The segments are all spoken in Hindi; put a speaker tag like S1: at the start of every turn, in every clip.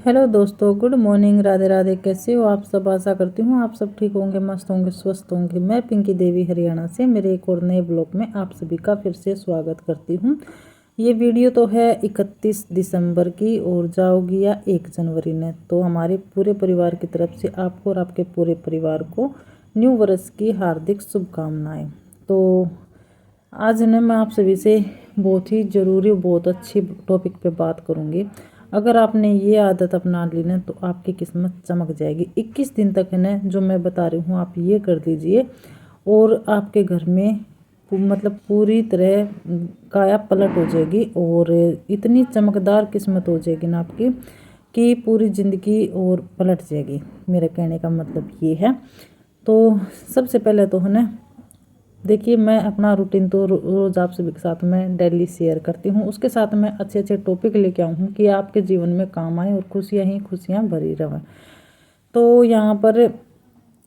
S1: हेलो दोस्तों, गुड मॉर्निंग, राधे राधे। कैसे हो आप सब? आशा करती हूँ आप सब ठीक होंगे, मस्त होंगे, स्वस्थ होंगे। मैं पिंकी देवी हरियाणा से मेरे एक और नए ब्लॉग में आप सभी का फिर से स्वागत करती हूँ। ये वीडियो तो है 31 दिसंबर की और जाओगी या 1 जनवरी ने। तो हमारे पूरे परिवार की तरफ से आपको और आपके पूरे परिवार को न्यू वर्ष की हार्दिक शुभकामनाएँ। तो आज ने मैं आप सभी से बहुत ही ज़रूरी, बहुत अच्छी टॉपिक पे बात करूँगी। अगर आपने ये आदत अपना ली ना तो आपकी किस्मत चमक जाएगी। 21 दिन तक है ना, जो मैं बता रही हूँ आप ये कर दीजिए और आपके घर में मतलब पूरी तरह काया पलट हो जाएगी और इतनी चमकदार किस्मत हो जाएगी ना आपकी कि पूरी ज़िंदगी और पलट जाएगी। मेरे कहने का मतलब ये है। तो सबसे पहले तो है ना, देखिए मैं अपना रूटीन तो रोज़ आप सभी के साथ मैं डेली शेयर करती हूँ। उसके साथ मैं अच्छे अच्छे टॉपिक लेके आऊँ हूँ कि आपके जीवन में काम आए और खुशियाँ ही खुशियाँ भरी रहें। तो यहाँ पर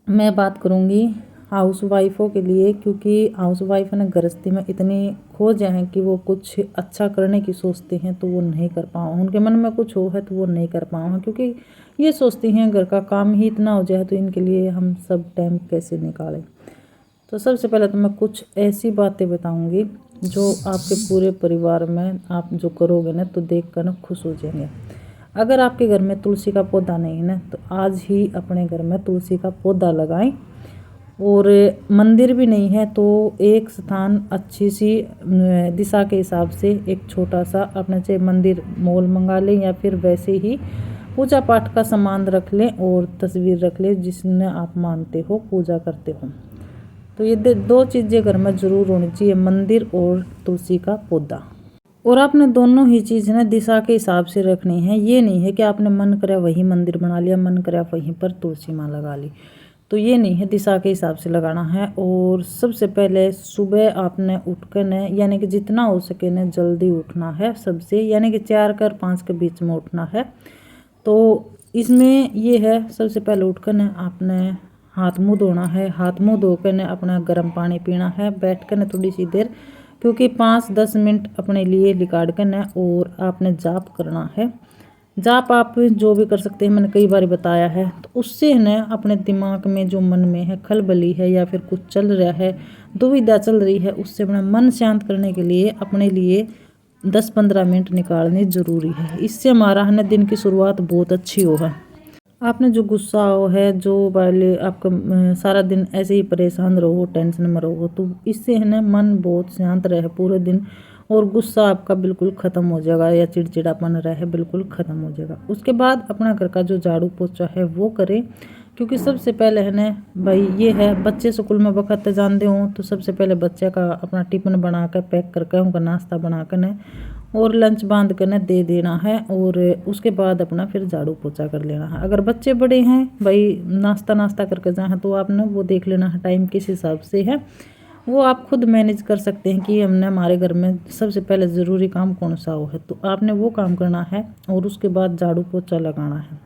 S1: मैं बात करूँगी हाउस वाइफों के लिए, क्योंकि हाउस वाइफ ने गृहस्थी में इतनी खो जाए हैं कि वो कुछ अच्छा करने की सोचते हैं तो वो नहीं कर पाओ। उनके मन में कुछ हो है तो वो नहीं कर पाओ हैं, क्योंकि ये सोचती हैं घर का काम ही इतना हो जाए तो इनके लिए हम सब टाइम कैसे निकालें। तो सबसे पहले तो मैं कुछ ऐसी बातें बताऊंगी जो आपके पूरे परिवार में आप जो करोगे ना तो देख कर ना खुश हो जाएंगे। अगर आपके घर में तुलसी का पौधा नहीं है ना तो आज ही अपने घर में तुलसी का पौधा लगाएं। और मंदिर भी नहीं है तो एक स्थान अच्छी सी दिशा के हिसाब से एक छोटा सा अपने चाहे मंदिर मॉल मंगा लें या फिर वैसे ही पूजा पाठ का सामान रख लें और तस्वीर रख लें जिसने आप मानते हो, पूजा करते हो। तो ये दो चीज़ें घर में ज़रूर होनी चाहिए, मंदिर और तुलसी का पौधा। और आपने दोनों ही चीज़ ना दिशा के हिसाब से रखनी है। ये नहीं है कि आपने मन करे वही मंदिर बना लिया, मन करे वहीं पर तुलसी माँ लगा ली, तो ये नहीं है, दिशा के हिसाब से लगाना है। और सबसे पहले सुबह आपने उठ कर न यानी कि जितना हो सके न जल्दी उठना है सबसे, यानी कि 4 कर 5 के बीच में उठना है। तो इसमें ये है, सबसे पहले उठ कर न आपने हाथ मुँह धोना है। हाथ मुँह धो कर न अपना गर्म पानी पीना है, बैठ कर न थोड़ी सी देर, क्योंकि 5-10 मिनट अपने लिए निकाल कर न और आपने जाप करना है। जाप आप जो भी कर सकते हैं, मैंने कई बार बताया है। तो उससे है ना अपने दिमाग में जो मन में है खलबली है या फिर कुछ चल रहा है, दुविधा चल रही है, उससे अपना मन शांत करने के लिए अपने लिए 10-15 मिनट निकालने ज़रूरी है। इससे हमारा है ना दिन की शुरुआत बहुत अच्छी हो है। आपने जो गुस्सा हो है, जो पहले आपका सारा दिन ऐसे ही परेशान रहो, टेंशन में रहो, तो इससे है ना मन बहुत शांत रहे पूरे दिन और गुस्सा आपका बिल्कुल ख़त्म हो जाएगा या चिड़चिड़ापन रहे बिल्कुल ख़त्म हो जाएगा। उसके बाद अपना घर का जो झाड़ू पोछा है वो करें, क्योंकि सबसे पहले है ना भाई ये है, बच्चे स्कूल में वक्त जानते हो तो सबसे पहले बच्चे का अपना टिफिन बना कर पैक करके उनका नाश्ता बना कर न और लंच बांध कर न दे देना है। और उसके बाद अपना फिर झाड़ू पोछा कर लेना है। अगर बच्चे बड़े हैं भाई नाश्ता करके जाए तो आपने वो देख लेना है टाइम किस हिसाब से है, वो आप खुद मैनेज कर सकते हैं कि हमने हमारे घर में सबसे पहले ज़रूरी काम कौन सा हो है, तो आपने वो काम करना है। और उसके बाद झाड़ू पोछा लगाना है।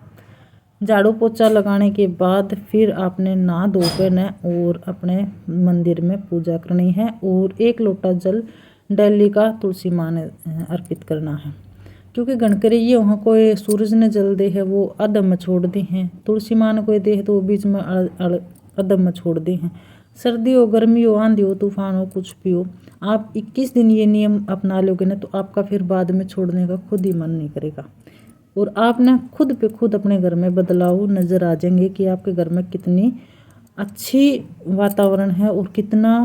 S1: झाड़ू पोछा लगाने के बाद फिर आपने नहा धोकर न और अपने मंदिर में पूजा करनी है और 1 लोटा जल डेली का तुलसी माँ ने अर्पित करना है। क्योंकि गणकरी ये वहाँ कोई सूरज ने जल दे है वो अधम में छोड़ दी हैं, तुलसी माँ ने कोई दे है तो वो बीच में अधम में छोड़ दी हैं। सर्दी हो, गर्मी हो, आंधी हो, तूफान हो, कुछ भी हो, आप 21 दिन ये नियम अपना लोगे ना तो आपका फिर बाद में छोड़ने का खुद ही मन नहीं करेगा। और आप ना खुद पे खुद अपने घर में बदलाव नज़र आ जाएंगे कि आपके घर में कितनी अच्छी वातावरण है और कितना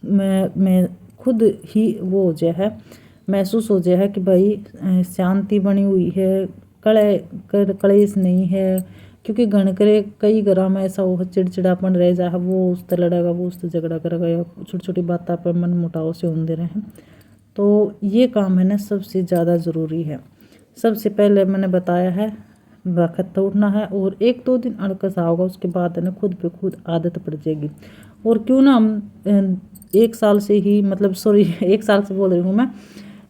S1: मैं खुद ही वो हो जाए है, महसूस हो जाए है कि भाई शांति बनी हुई है, कलेश नहीं है। क्योंकि घण करे कई घरों में ऐसा हो चिड़चिड़ापन रह जा, वो उस तरह लड़ेगा, वो उस तरह झगड़ा करेगा या छोटी छोटी बातों पर मन मुटाव से होते रहे। तो ये काम है ना सबसे ज़्यादा ज़रूरी है। सबसे पहले मैंने बताया है वक्त तो उठना है और 1-2 दिन अड़कसा होगा, उसके बाद है ना खुद पे खुद आदत पड़ जाएगी। और क्यों ना हम 1 साल से ही, मतलब सॉरी 1 साल से बोल रही हूँ मैं,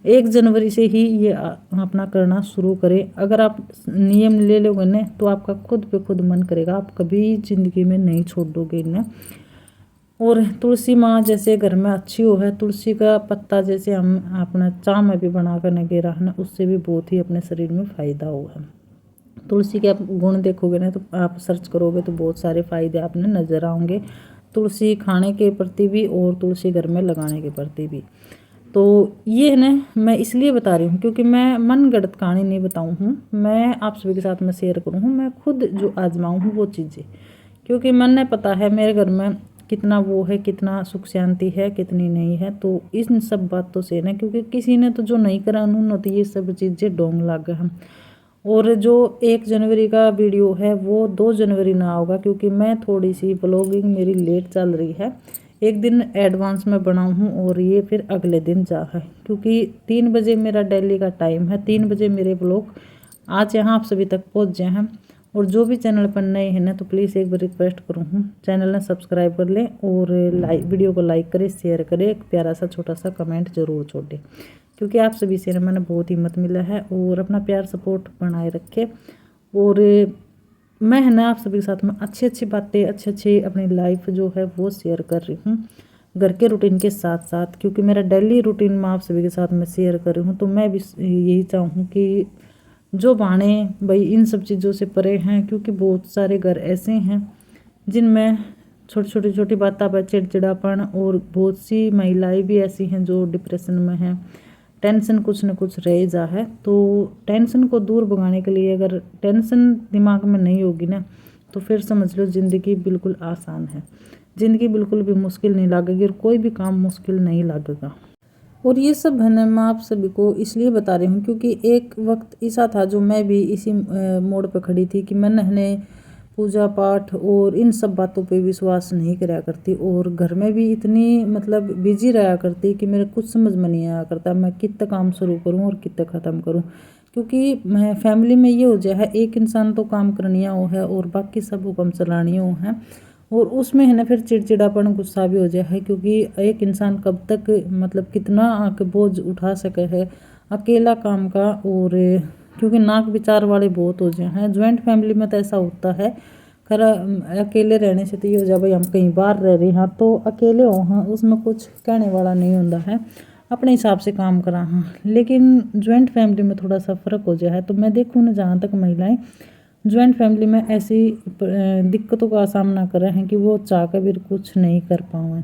S1: 1 जनवरी से ही ये अपना करना शुरू करें। अगर आप नियम ले लोगे ना तो आपका खुद पे खुद मन करेगा, आप कभी ज़िंदगी में नहीं छोड़ोगे इन्हें। और तुलसी माँ जैसे घर में अच्छी हो है, तुलसी का पत्ता जैसे हम अपना चाय में भी बना कर नगे रहना, उससे भी बहुत ही अपने शरीर में फ़ायदा हो है। तुलसी के आप गुण देखोगे ना तो आप सर्च करोगे तो बहुत सारे फ़ायदे आपने नज़र आएंगे, तुलसी खाने के प्रति भी और तुलसी घर में लगाने के प्रति भी। तो ये है ना, मैं इसलिए बता रही हूँ क्योंकि मैं मन गढ़ंत कहानी नहीं बताऊँ हूँ, मैं आप सभी के साथ में शेयर करूँ हूँ, मैं खुद जो आजमाऊँ हूँ वो चीज़ें, क्योंकि मन ने पता है मेरे घर में कितना वो है, कितना सुख शांति है, कितनी नहीं है। तो इन सब बातों से ना, क्योंकि किसी ने तो जो नहीं करा उन्होंने तो ये सब चीज़ें डोंग लाग हम। और जो 1 जनवरी का वीडियो है वो 2 जनवरी ना होगा, क्योंकि मैं थोड़ी सी ब्लॉगिंग मेरी लेट चल रही है, एक दिन एडवांस में बनाऊँ हूँ और ये फिर अगले दिन जा है, क्योंकि 3 बजे मेरा दिल्ली का टाइम है, 3 बजे मेरे ब्लॉग आज यहाँ आप सभी तक पहुँच जाए हैं। और जो भी चैनल पर नए हैं ना तो प्लीज़ एक बार रिक्वेस्ट करूँ हूँ, चैनल ने सब्सक्राइब कर लें और वीडियो को लाइक करें, शेयर करें, एक प्यारा सा छोटा सा कमेंट ज़रूर छोड़ें, क्योंकि आप सभी से मैंने बहुत हिम्मत मिला है। और अपना प्यार सपोर्ट बनाए रखे। और मैं है ना आप सभी के साथ में अच्छी अच्छी बातें, अच्छी अपनी लाइफ जो है वो शेयर कर रही हूँ घर के रूटीन के साथ साथ, क्योंकि मेरा डेली रूटीन मैं आप सभी के साथ में शेयर कर रही हूँ। तो मैं भी यही चाहूँ कि जो बहाने भाई इन सब चीज़ों से परे हैं, क्योंकि बहुत सारे घर ऐसे हैं जिनमें छोटी बातों पर चिड़चिड़ापन, और बहुत सी महिलाएं भी ऐसी हैं जो डिप्रेशन में हैं, टेंशन कुछ न कुछ रह जा है। तो टेंशन को दूर भगाने के लिए अगर टेंशन दिमाग में नहीं होगी ना तो फिर समझ लो ज़िंदगी बिल्कुल आसान है, ज़िंदगी बिल्कुल भी मुश्किल नहीं लगेगी और कोई भी काम मुश्किल नहीं लगेगा। और ये सब है ना मैं आप सभी को इसलिए बता रही हूँ क्योंकि एक वक्त ऐसा था जो मैं भी इसी मोड़ पर खड़ी थी कि मैंने पूजा पाठ और इन सब बातों पे विश्वास नहीं कराया करती, और घर में भी इतनी मतलब बिजी रहा करती कि मेरे कुछ समझ में नहीं आया करता मैं कितना काम शुरू करूँ और कितना ख़त्म करूँ। क्योंकि मैं फैमिली में ये हो जाए है, एक इंसान तो काम करनिया हो है और बाकी सब हुक्म चलानिया हो है, और उसमें है ना फिर चिड़चिड़ापन गुस्सा भी हो जाए है, क्योंकि एक इंसान कब तक मतलब कितना आके बोझ उठा सके है अकेला काम का। और क्योंकि नाक विचार वाले बहुत हो जाए हैं, ज्वाइंट फैमिली में तो ऐसा होता है, खैर अकेले रहने से तो ये हो जाए भाई हम कहीं बाहर रह रहे हैं तो अकेले हो, हाँ उसमें कुछ कहने वाला नहीं होता है, अपने हिसाब से काम करा हाँ। लेकिन ज्वाइंट फैमिली में थोड़ा सा फ़र्क हो जाए है। तो मैं देखूँ ना जहाँ तक महिलाएं ज्वाइंट फैमिली में ऐसी दिक्कतों का सामना कर रहे हैं कि वो चाह कर भी कुछ नहीं कर पाए,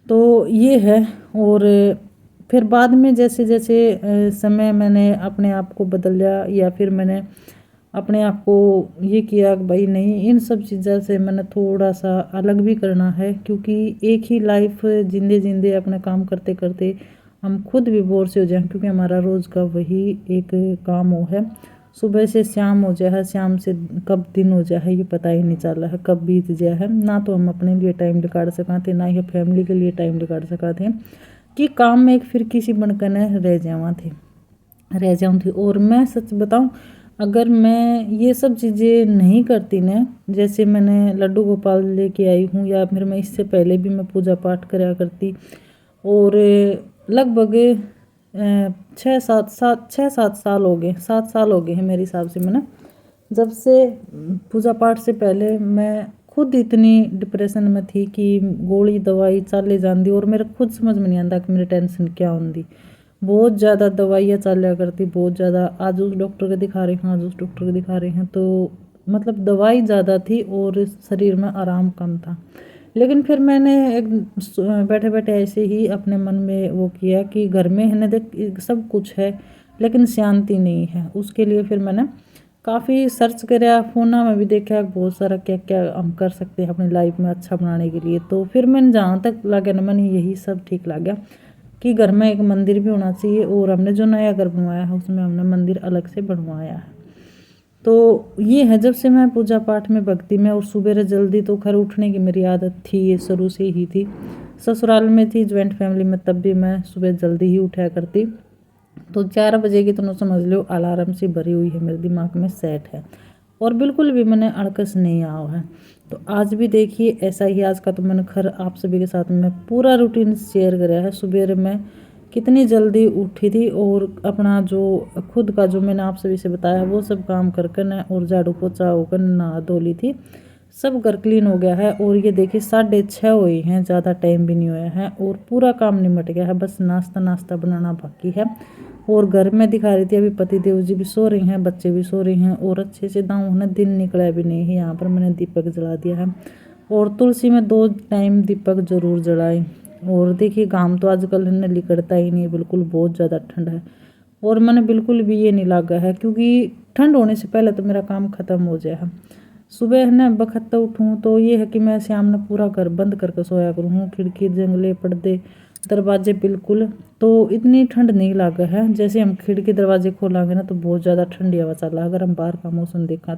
S1: तो ये है। और फिर बाद में जैसे जैसे समय मैंने अपने आप को बदल लिया, या फिर मैंने अपने आप को ये किया कि भाई नहीं इन सब चीज़ों से मैंने थोड़ा सा अलग भी करना है, क्योंकि एक ही लाइफ जिंदे जिंदे अपने काम करते करते हम खुद भी बोर से हो जाए, क्योंकि हमारा रोज़ का वही एक काम हो है, सुबह से शाम हो जाए है, शाम से कब दिन हो जाए है ये पता ही नहीं चल रहा है, कब बीत जाए है। ना तो हम अपने लिए टाइम निकाल सकाते, ना ही फैमिली के लिए टाइम निकाल सकाते कि काम में एक फिर किसी बनकर न रह जाऊँ थी। और मैं सच बताऊँ अगर मैं ये सब चीज़ें नहीं करती ना, जैसे मैंने लड्डू गोपाल लेके आई हूँ, या फिर मैं इससे पहले भी मैं पूजा पाठ करा करती, और लगभग 6-7 साल हो गए, 7 साल हो गए हैं मेरे हिसाब से। मैंने जब से पूजा पाठ से पहले मैं खुद इतनी डिप्रेशन में थी कि गोली दवाई चले जाती, और मेरे खुद समझ में नहीं आता कि मेरी टेंशन क्या होती, बहुत ज़्यादा दवाइयाँ चलिया करती, बहुत ज़्यादा, आज उस डॉक्टर को दिखा रहे हैं, आज उस डॉक्टर को दिखा रहे हैं, तो मतलब दवाई ज़्यादा थी और शरीर में आराम कम था। लेकिन फिर मैंने एक बैठे बैठे ऐसे ही अपने मन में वो किया कि घर में है ना देख सब कुछ है लेकिन शांति नहीं है। उसके लिए फिर मैंने काफ़ी सर्च करा, फ़ोना में भी देखा बहुत सारा क्या क्या हम कर सकते हैं अपनी लाइफ में अच्छा बनाने के लिए। तो फिर मैंने जहाँ तक लगा ना मैंने यही सब ठीक लगा कि घर में एक मंदिर भी होना चाहिए, और हमने जो नया घर बनवाया है उसमें हमने मंदिर अलग से बनवाया है। तो ये है जब से मैं पूजा पाठ में भक्ति में, और सुबह जल्दी तो खैर उठने की मेरी आदत थी, ये शुरू से ही थी, ससुराल में थी ज्वाइंट फैमिली में तब भी मैं सुबह जल्दी ही उठा करती। तो 4 बजे की तो समझ लो अलार्म से भरी हुई है मेरे दिमाग में सेट है, और बिल्कुल भी मैंने अड़कस नहीं आओ है। तो आज भी देखिए ऐसा ही, आज का तो मैंने खैर आप सभी के साथ में पूरा रूटीन शेयर करा है। सुबह मैं कितनी जल्दी उठी थी, और अपना जो खुद का जो मैंने आप सभी से बताया वो सब काम कर कर न, और झाड़ू पोछा होकर नहा धो ली थी, सब घर क्लीन हो गया है। और ये देखिए 6:30 हुए हैं, ज़्यादा टाइम भी नहीं हुआ है, और पूरा काम निमट गया है, बस नाश्ता बनाना बाकी है। और घर में दिखा रही थी। अभी पति देव जी भी सो रही हैं, बच्चे भी सो रही हैं और अच्छे से दाऊँ है ना, दिन निकला भी नहीं है। यहाँ पर मैंने दीपक जला दिया है और तुलसी में 2 टाइम दीपक जरूर जलाएं। और देखिए घाम तो आजकल है लिकड़ता ही नहीं, बिल्कुल बहुत ज़्यादा ठंड है और मैंने बिल्कुल भी ये नहीं लगा है, क्योंकि ठंड होने से पहले तो मेरा काम ख़त्म हो जाए है। सुबह है ना बखत्ता उठूँ तो ये है कि मैं शाम में पूरा घर बंद करके सोया करूँ, खिड़की जंगले पर्दे दरवाजे बिल्कुल, तो इतनी ठंड नहीं लगा है। जैसे हम खिड़की दरवाजे खोलेंगे ना तो बहुत ज़्यादा ठंडी हवा चल रहा है, अगर हम बाहर का मौसम देखा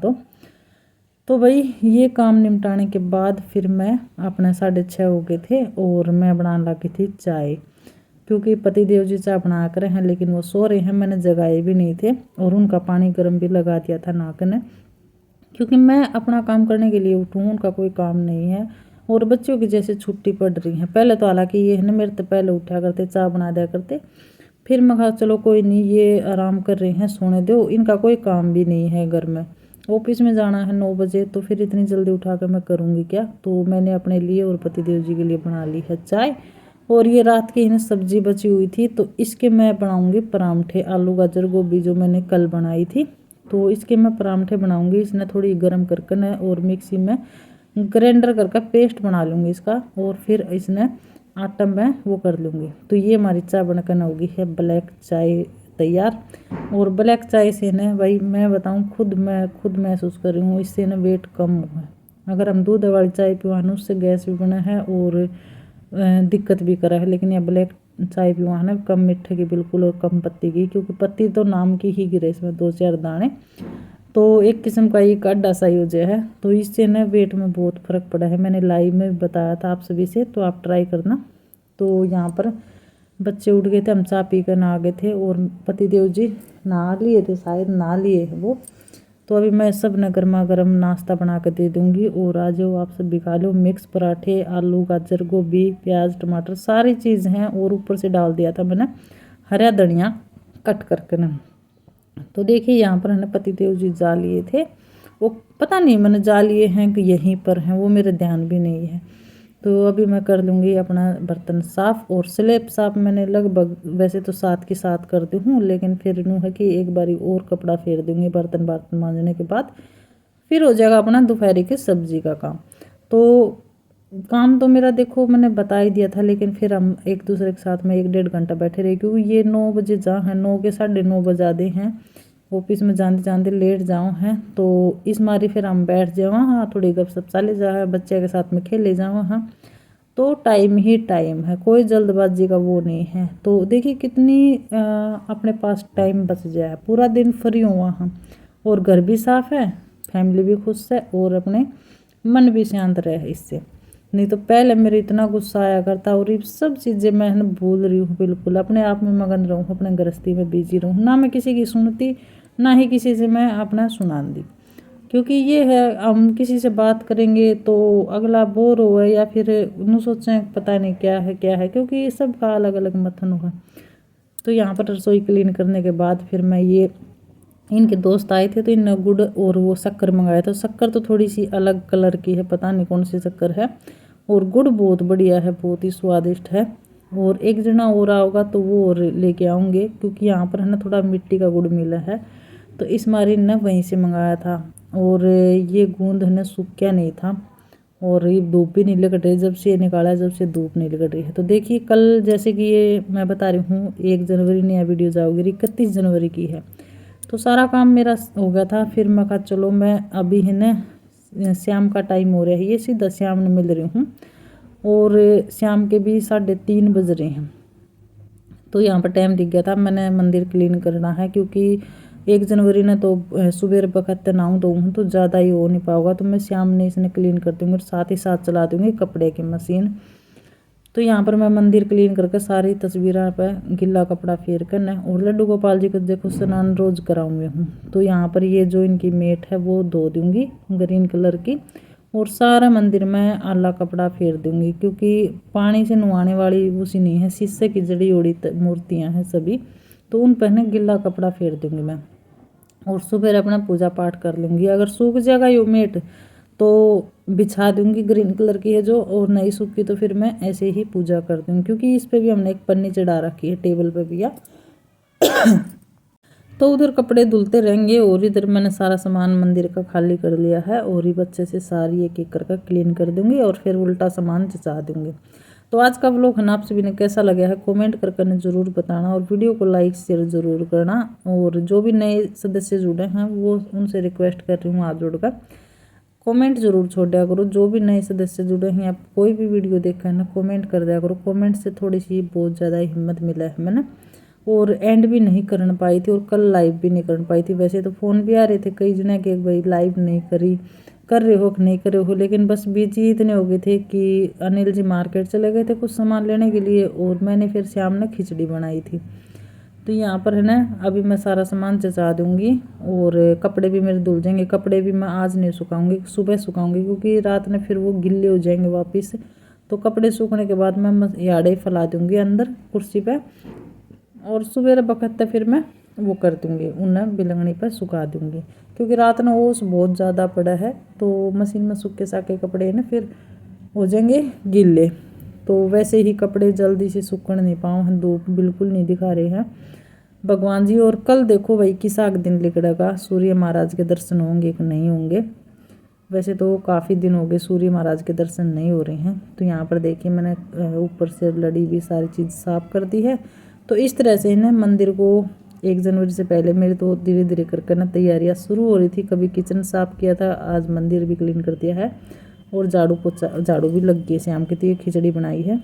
S1: तो भाई ये काम निपटाने के बाद फिर मैं अपने 6:30 हो गए थे और मैं बनाने लगी थी चाय, क्योंकि पति देव जी चाय बना कर हैं लेकिन वो सो रहे हैं, मैंने जगाए भी नहीं थे और उनका पानी गर्म भी लगा दिया था नाक ने, क्योंकि मैं अपना काम करने के लिए उठूँ, उनका कोई काम नहीं है। और बच्चों की जैसे छुट्टी पड़ रही है, पहले तो हालांकि ये है ना मेरे तो पहले उठा करते चाय बना दिया करते, फिर मैं कहा चलो कोई नहीं, ये आराम कर रहे हैं सोने दो, इनका कोई काम भी नहीं है घर में, ऑफिस में जाना है 9 बजे, तो फिर इतनी जल्दी उठा कर मैं करूँगी क्या। तो मैंने अपने लिए और पति देव जी के लिए बना ली है चाय। और ये रात की ना सब्जी बची हुई थी तो इसके मैं बनाऊँगी परांठे, आलू गाजर गोभी जो मैंने कल बनाई थी, तो इसके मैं परांठे बनाऊँगी। इसने थोड़ी गर्म करके न और मिक्सी में ग्राइंडर करके पेस्ट बना लूँगी इसका, और फिर इसने आटा में वो कर लूँगी। तो ये हमारी चाय बनकर होगी है ब्लैक चाय तैयार। और ब्लैक चाय से ना भाई मैं बताऊँ मैं खुद महसूस कर रही हूँ, इससे ना वेट कम हुआ है। अगर हम दूध वाली चाय पिवाना उससे गैस भी बना है और दिक्कत भी करा है, लेकिन यह ब्लैक चाय पिवाना कम मीठे की बिल्कुल और कम पत्ती की, क्योंकि पत्ती तो नाम की ही गिरे इसमें 2-4 दाने, तो एक किस्म का ये काढ़ा सा यूज है। तो इससे ना वेट में बहुत फ़र्क पड़ा है, मैंने लाइव में बताया था आप सभी से, तो आप ट्राई करना। तो यहाँ पर बच्चे उठ गए थे, हम चाय पी कर नहा गए थे और पति देव जी नहा लिए थे, शायद नहा लिए है वो। तो अभी मैं सब न गर्मा गर्म नाश्ता बना कर दे दूँगी। और आ जाओ आप सब भी खा लो, मिक्स पराठे, आलू गाजर गोभी प्याज टमाटर सारी चीज़ हैं, और ऊपर से डाल दिया था मैंने हरा धनिया कट करके ना। तो देखिए यहाँ पर है ना पति देव जी जा लिए थे, वो पता नहीं मैंने जा लिए हैं कि यहीं पर हैं, वो मेरे ध्यान भी नहीं है। तो अभी मैं कर लूँगी अपना बर्तन साफ़, और स्लैब साफ़ मैंने लगभग वैसे तो 7 के 7 करती हूँ, लेकिन फिर यूँ है कि एक बारी और कपड़ा फेर दूँगी बर्तन मांजने के बाद, फिर हो जाएगा अपना दोपहर की सब्जी का काम। तो काम तो मेरा देखो मैंने बता ही दिया था, लेकिन फिर हम एक दूसरे के साथ में 1-1.5 घंटा बैठे रहे, क्योंकि ये 9 बजे जहाँ हैं 9 के 9:30 बजा दे हैं, ऑफिस में जानते जानते लेट जाओ हैं, तो इस मारी फिर हम बैठ जाओ हाँ, थोड़ी गपशप चाले जाओ, बच्चे के साथ में खेले जाओ हाँ, तो टाइम ही टाइम है, कोई जल्दबाजी का वो नहीं है। तो देखिए कितनी अपने पास टाइम बच जाए, पूरा दिन फ्री हुआ हम, और घर भी साफ़ है, फैमिली भी खुश है, और अपने मन भी शांत रहे इससे। नहीं तो पहले मेरे इतना गुस्सा आया करता, और ये सब चीज़ें मैं भूल रही हूँ, बिल्कुल अपने आप में मगन रहूँ, अपने गृहस्थी में बिजी रहूँ, ना मैं किसी की सुनती ना ही किसी से मैं अपना सुनाती। क्योंकि ये है हम किसी से बात करेंगे तो अगला बोर हो या फिर उन्होंने सोचें पता नहीं क्या है, क्योंकि ये सब का अलग अलग मथन होगा। तो यहाँ पर रसोई क्लीन करने के बाद फिर मैं ये इनके दोस्त आए थे तो इन गुड़ और वो शक्कर मंगाया था। शक्कर तो थोड़ी सी अलग कलर की है, पता नहीं कौन सी शक्कर है, और गुड़ बहुत बढ़िया है, बहुत ही स्वादिष्ट है। और एक जना और होगा तो वो और लेके आऊँगे, क्योंकि यहाँ पर है ना थोड़ा मिट्टी का गुड़ मिला है, तो इस मारी ने वहीं से मंगाया था। और ये गूंद है ना सूखा नहीं था, और ये धूप भी नहीं लग रही, जब से ये निकाला जब से धूप नहीं लग रही है। तो देखिए कल जैसे कि ये मैं बता रही हूँ 1 जनवरी नया वीडियो जाओगी, 31 जनवरी की है, तो सारा काम मेरा हो गया था। फिर मैं कहा चलो मैं अभी है ना शाम का टाइम हो रहा है, ये सीधा शाम में मिल रही हूँ, और शाम के भी 3:30 बज रहे हैं। तो यहाँ पर टाइम दिख गया था, मैंने मंदिर क्लीन करना है, क्योंकि 1 जनवरी ने तो सुबह वक्त नहाऊँ धोऊँ तो ज़्यादा ही हो नहीं पाऊँगा, तो मैं शाम में इसने क्लीन कर दूँगी और साथ ही साथ चला दूँगी कपड़े की मशीन। तो यहाँ पर मैं मंदिर क्लीन करके सारी तस्वीरों पर गिल्ला कपड़ा फेर कर ना, और लड्डू गोपाल जी को देखो स्नान रोज कराऊंगी हूँ। तो यहाँ पर ये जो इनकी मेट है वो धो दूँगी ग्रीन कलर की, और सारा मंदिर में आला कपड़ा फेर दूँगी, क्योंकि पानी से नहाने वाली उसी नहीं है, शीशे की जड़ी उड़ी मूर्तियाँ हैं सभी, तो उन पर गिल्ला कपड़ा फेर दूँगी मैं, और सुबह अपना पूजा पाठ कर लूँगी। अगर सूख जाएगा यो मेट तो बिछा दूँगी, ग्रीन कलर की है जो, और नहीं सूखी तो फिर मैं ऐसे ही पूजा कर दूँगी, क्योंकि इस पे भी हमने एक पन्नी चढ़ा रखी है टेबल पे भी। तो उधर कपड़े धुलते रहेंगे और इधर मैंने सारा सामान मंदिर का खाली कर लिया है और ही बच्चे से सारी एक एक करके क्लीन कर दूंगी और फिर उल्टा सामान जचा दूंगी। तो आज का व्लॉग है ना आप सभी ने कैसा लगा है कमेंट करके ज़रूर बताना और वीडियो को लाइक शेयर ज़रूर करना। और जो भी नए सदस्य जुड़े हैं वो उनसे रिक्वेस्ट कर रही हूँ आप जुड़कर कमेंट जरूर छोड़ दिया करो। जो भी नए सदस्य जुड़े हैं आप कोई भी वीडियो देखा है ना कमेंट कर दिया करो। कमेंट से थोड़ी सी बहुत ज़्यादा हिम्मत मिला है मैंने। और एंड भी नहीं कर पाई थी और कल लाइव भी नहीं कर पाई थी। वैसे तो फ़ोन भी आ रहे थे कई जने कि भाई लाइव नहीं कर रहे हो कि नहीं कर रहे हो, लेकिन बस बिजी इतने हो गए थे कि अनिल जी मार्केट चले गए थे कुछ सामान लेने के लिए और मैंने फिर शाम ने खिचड़ी बनाई थी। तो यहाँ पर है ना अभी मैं सारा सामान जचा दूंगी और कपड़े भी मेरे धुल जाएंगे। कपड़े भी मैं आज नहीं सुखाऊंगी, सुबह सुखाऊंगी क्योंकि रात में फिर वो गिल्ले हो जाएंगे वापस। तो कपड़े सूखने के बाद मैं याड़े फैला दूंगी अंदर कुर्सी पे और सुबह वक्त फिर मैं वो कर दूंगी उन्हें बिलंगनी पर सुखा दूंगी क्योंकि रात में ओस बहुत ज़्यादा पड़ा है। तो मशीन में सूखे साके कपड़े ना फिर हो जाएंगे गिल्ले। तो वैसे ही कपड़े जल्दी से सूखने नहीं पाऊँ, धूप बिल्कुल नहीं दिखा रहे हैं भगवान जी। और कल देखो भाई किसा दिन लिखड़ेगा, सूर्य महाराज के दर्शन होंगे कि नहीं होंगे। वैसे तो काफ़ी दिन हो गए सूर्य महाराज के दर्शन नहीं हो रहे हैं। तो यहाँ पर देखिए मैंने ऊपर से लड़ी भी सारी चीज़ साफ कर दी है। तो इस तरह से ना मंदिर को 1 जनवरी से पहले मेरी तो धीरे धीरे कर ना तैयारियाँ शुरू हो रही थी। कभी किचन साफ किया था, आज मंदिर भी क्लीन कर दिया है और झाड़ू पोछा झाड़ू भी लग गई शाम की। तो ये खिचड़ी बनाई है।